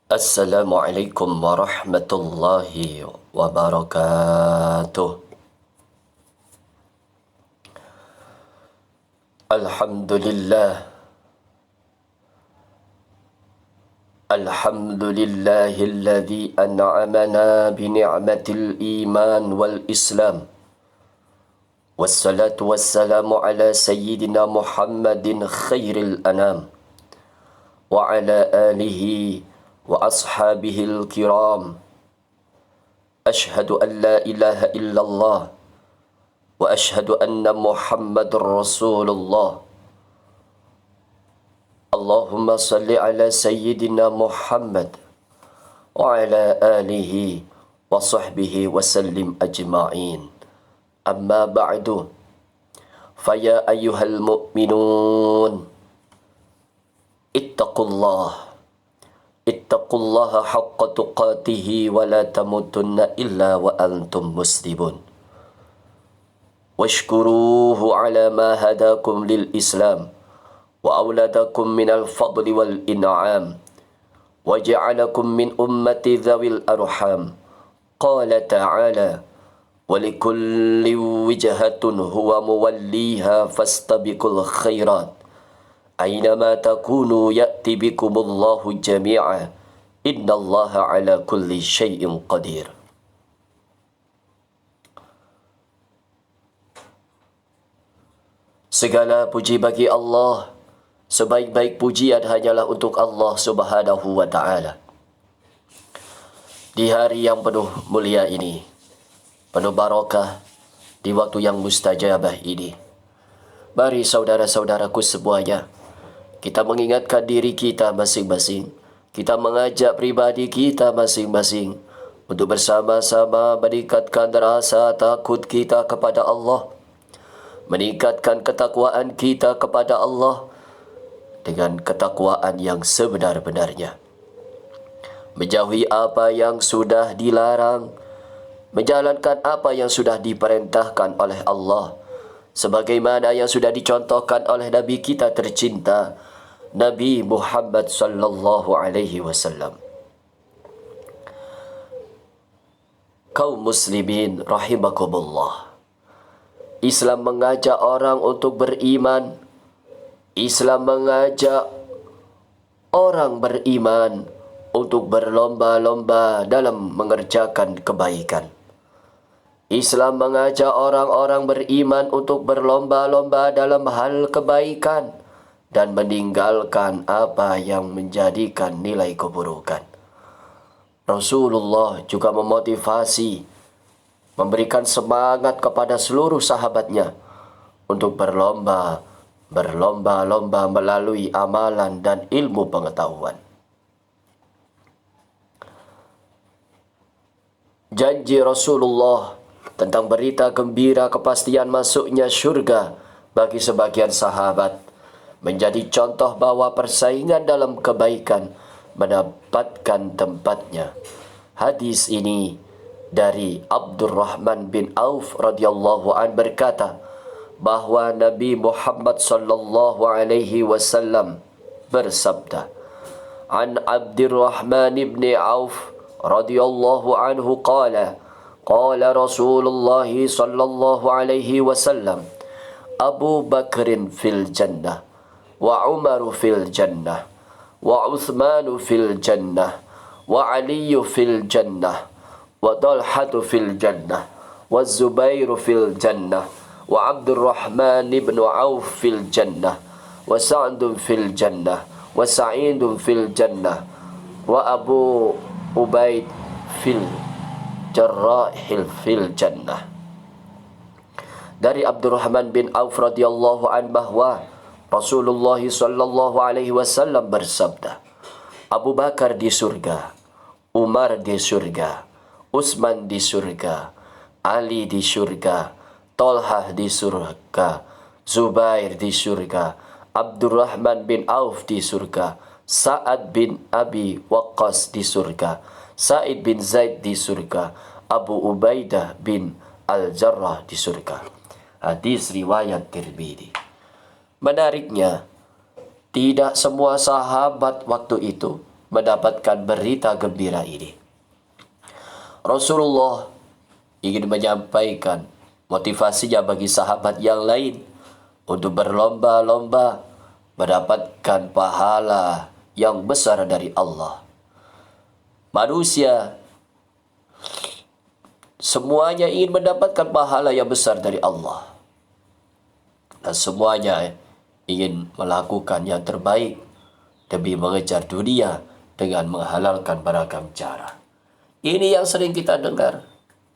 Assalamualaikum warahmatullahi wabarakatuh. Alhamdulillah. Alhamdulillahilladzi an'amana bini'matil iman wal islam. Wassalatu wassalamu ala sayyidina Muhammadin khairil anam. Wa ala alihi wa ashabihil kiram. Ashhadu an la ilaha illallah wa ashhadu anna Muhammadur Rasulullah. Allahumma salli ala sayyidina Muhammad wa ala alihi wa sahbihi wa sallim ajma'in. Amma ba'du. Faya ayyuhal mu'minun, ittaqullaha haqqa tuqatihi wa la tamutunna illa wa antum muslimun. Washkuruhu ala ma hadakum lil Islam wa awladakum minal fadli wal in'am wa ja'alakum min ummati dhawil arham. Qala ta'ala: walikulli wijhatun huwa muwalliha fastabiqul khairat aynama takunu ya'ti bikumullahu jami'a innallaha ala kulli syai'in qadir. Segala puji bagi Allah. Sebaik-baik pujian hanyalah untuk Allah Subhanahu wa ta'ala. Di hari yang penuh mulia ini, penuh barakah, di waktu yang mustajabah ini, mari saudara-saudaraku semuanya, kita mengingatkan diri kita masing-masing, kita mengajak pribadi kita masing-masing untuk bersama-sama meningkatkan rasa takut kita kepada Allah, meningkatkan ketakwaan kita kepada Allah dengan ketakwaan yang sebenar-benarnya, menjauhi apa yang sudah dilarang, menjalankan apa yang sudah diperintahkan oleh Allah, sebagaimana yang sudah dicontohkan oleh Nabi kita tercinta, Nabi Muhammad sallallahu alaihi wasallam. Kaum muslimin rahimakumullah, Islam mengajak orang untuk beriman. Islam mengajak orang beriman untuk berlomba-lomba dalam mengerjakan kebaikan. Islam mengajak orang-orang beriman untuk berlomba-lomba dalam hal kebaikan dan meninggalkan apa yang menjadikan nilai keburukan. Rasulullah juga memotivasi, memberikan semangat kepada seluruh sahabatnya untuk berlomba-lomba melalui amalan dan ilmu pengetahuan. Janji Rasulullah tentang berita gembira kepastian masuknya syurga bagi sebagian sahabat menjadi contoh bahwa persaingan dalam kebaikan mendapatkan tempatnya. Hadis ini dari Abdurrahman bin Auf radhiyallahu an berkata bahwa Nabi Muhammad sallallahu alaihi wasallam bersabda, "An Abdurrahman bin Auf radhiyallahu anhu qala Rasulullah sallallahu alaihi wasallam, Abu Bakrin fil jannah wa Umar fil jannah wa Uthman fil jannah wa Ali fil jannah wa Talha fil jannah wa Zubair fil jannah wa Abdurrahman ibn Auf fil jannah wa Sa'd fil jannah wa Sa'id fil jannah wa Abu Ubaid fil Jarrah fil jannah." Dari Abdurrahman bin Auf radhiyallahu an bahwa Rasulullah sallallahu alaihi wasallam bersabda, Abu Bakar di surga, Umar di surga, Utsman di surga, Ali di surga, Talha di surga, Zubair di surga, Abdurrahman bin Auf di surga, Sa'ad bin Abi Waqqas di surga, Sa'id bin Zaid di surga, Abu Ubaidah bin Al-Jarrah di surga. Hadis riwayat Tirmidzi. Menariknya, tidak semua sahabat waktu itu mendapatkan berita gembira ini. Rasulullah ingin menyampaikan motivasinya bagi sahabat yang lain untuk berlomba-lomba mendapatkan pahala yang besar dari Allah. Manusia semuanya ingin mendapatkan pahala yang besar dari Allah. Dan semuanya ingin melakukan yang terbaik demi mengejar dunia dengan menghalalkan beragam cara. Ini yang sering kita dengar,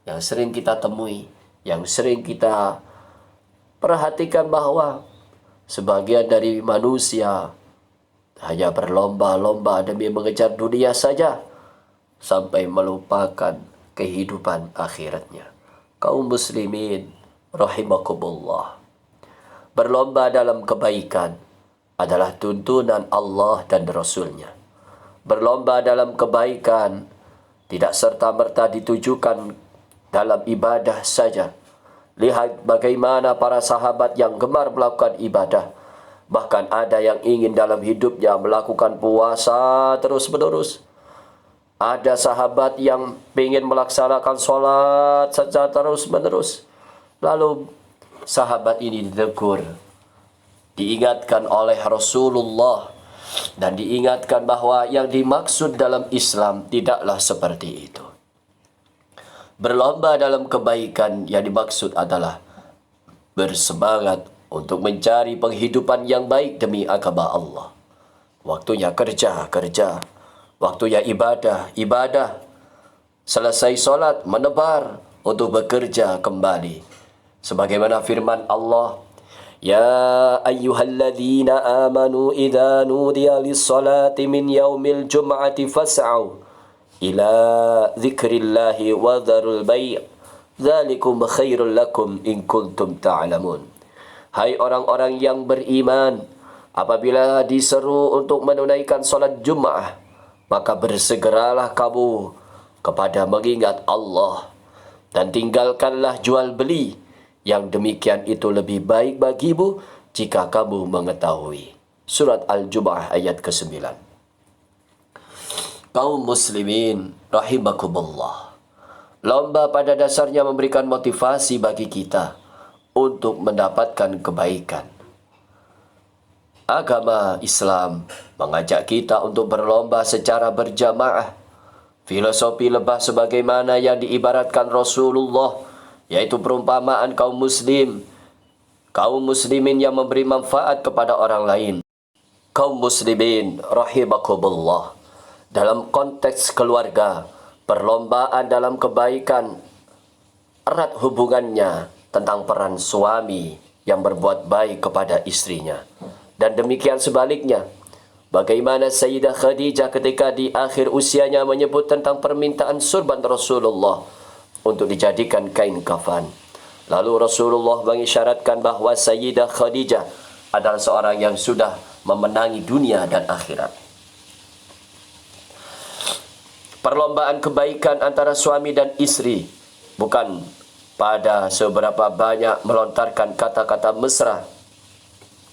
yang sering kita temui, yang sering kita perhatikan bahwa sebagian dari manusia hanya berlomba-lomba demi mengejar dunia saja sampai melupakan kehidupan akhiratnya. Kaum muslimin rahimakumullah, berlomba dalam kebaikan adalah tuntunan Allah dan Rasul-Nya. Berlomba dalam kebaikan tidak serta-merta ditujukan dalam ibadah saja. Lihat bagaimana para sahabat yang gemar melakukan ibadah. Bahkan ada yang ingin dalam hidupnya melakukan puasa terus-menerus. Ada sahabat yang ingin melaksanakan sholat secara terus-menerus. Lalu sahabat ini ditegur, diingatkan oleh Rasulullah, dan diingatkan bahwa yang dimaksud dalam Islam tidaklah seperti itu. Berlomba dalam kebaikan yang dimaksud adalah bersemangat untuk mencari penghidupan yang baik demi agama Allah. Waktunya kerja. Waktunya ibadah. Selesai solat, menebar untuk bekerja kembali. Sebagaimana firman Allah, Ya ayyuhalladzina amanu idza nudiya lis-salati min yaumil jum'ati fas'au ila dzikrillahi wa dzarul bai' dzalikum khairul lakum in kuntum ta'lamun. Hai orang-orang yang beriman, apabila diseru untuk menunaikan salat Jumat, maka bersegeralah kamu kepada mengingat Allah dan tinggalkanlah jual beli. Yang demikian itu lebih baik bagimu jika kamu mengetahui. Surat Al-Jumu'ah ayat ke-9. Kaum muslimin rahimakumullah, lomba pada dasarnya memberikan motivasi bagi kita untuk mendapatkan kebaikan. Agama Islam mengajak kita untuk berlomba secara berjamaah. Filosofi lebah sebagaimana yang diibaratkan Rasulullah, yaitu perumpamaan kaum muslimin yang memberi manfaat kepada orang lain. Kaum muslimin rahimakumullah, dalam konteks keluarga, perlombaan dalam kebaikan erat hubungannya tentang peran suami yang berbuat baik kepada istrinya. Dan demikian sebaliknya, bagaimana Sayyidah Khadijah ketika di akhir usianya menyebut tentang permintaan surban Rasulullah untuk dijadikan kain kafan. Lalu Rasulullah mengisyaratkan bahwa Sayyidah Khadijah adalah seorang yang sudah memenangi dunia dan akhirat. Perlombaan kebaikan antara suami dan istri bukan pada seberapa banyak melontarkan kata-kata mesra,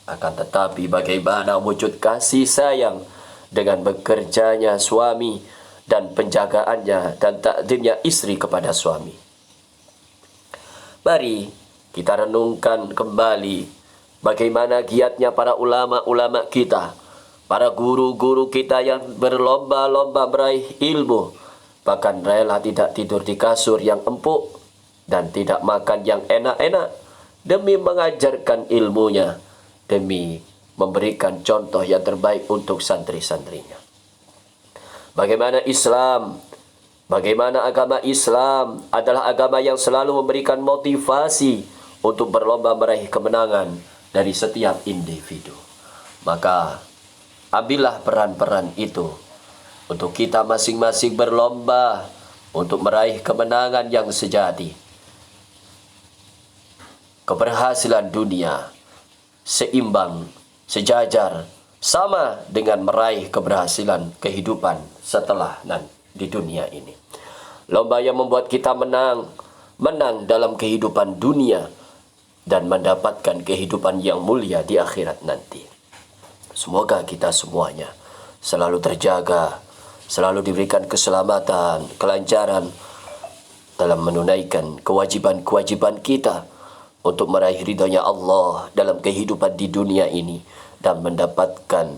akan tetapi bagaimana wujud kasih sayang dengan bekerjanya suami dan penjagaannya dan takdirnya istri kepada suami. Mari kita renungkan kembali bagaimana giatnya para ulama-ulama kita, para guru-guru kita yang berlomba-lomba meraih ilmu, bahkan rela tidak tidur di kasur yang empuk dan tidak makan yang enak-enak demi mengajarkan ilmunya, demi memberikan contoh yang terbaik untuk santri-santrinya. Bagaimana agama Islam adalah agama yang selalu memberikan motivasi untuk berlomba meraih kemenangan dari setiap individu. Maka ambillah peran-peran itu untuk kita masing-masing berlomba untuk meraih kemenangan yang sejati. Keberhasilan dunia seimbang, sejajar, sama dengan meraih keberhasilan kehidupan setelah di dunia ini. Lomba yang membuat kita menang dalam kehidupan dunia dan mendapatkan kehidupan yang mulia di akhirat nanti. Semoga kita semuanya selalu terjaga selalu diberikan keselamatan, kelancaran dalam menunaikan kewajiban-kewajiban kita untuk meraih ridhonya Allah dalam kehidupan di dunia ini dan mendapatkan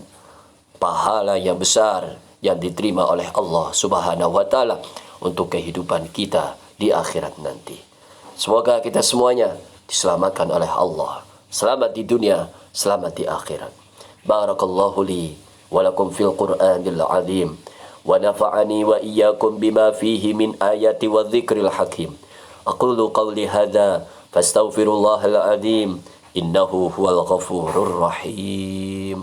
pahala yang besar yang diterima oleh Allah Subhanahu wa taala untuk kehidupan kita di akhirat nanti. Semoga kita semuanya diselamatkan oleh Allah. Selamat di dunia, selamat di akhirat. Barakallahu li wa lakum fil Qur'anil azim wa nafa'ani wa iyyakum bima fihi min ayati wa dzikril hakim. Aqulu qawli hadza fastaghfirullahal azim innahu huwal ghafurur rahim.